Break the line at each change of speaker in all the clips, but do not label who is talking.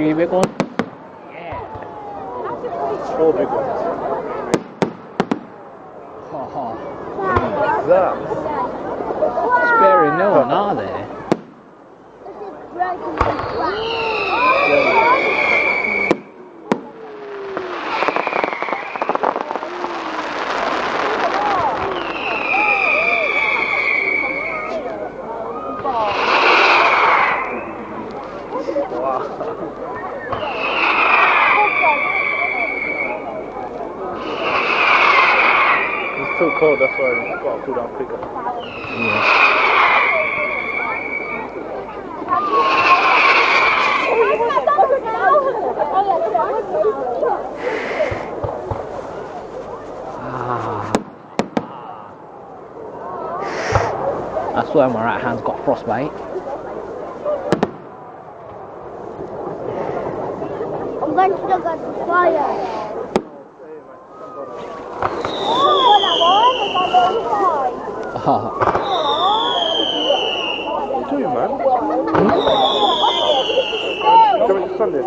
3 big ones? Yeah.
4 big ones.
Oh,
What's that?
sparing no one, are they?
Wow. It's too cold, that's why it's got to cool down quicker.
Yeah. I swear my right hand's got frostbite.
I'm going to look at the fire.
Oh.
What are you doing, man? Come into Sunday.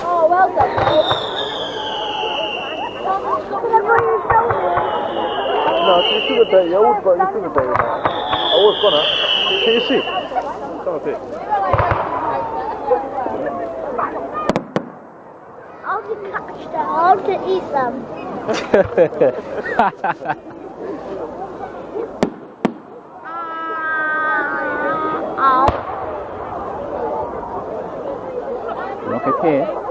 Oh, well done.
No, can you see the day? You always got you see the day now. I was gonna. Can you see? Come up here.
I'll just catch them. I'll just eat them.
Rocket here.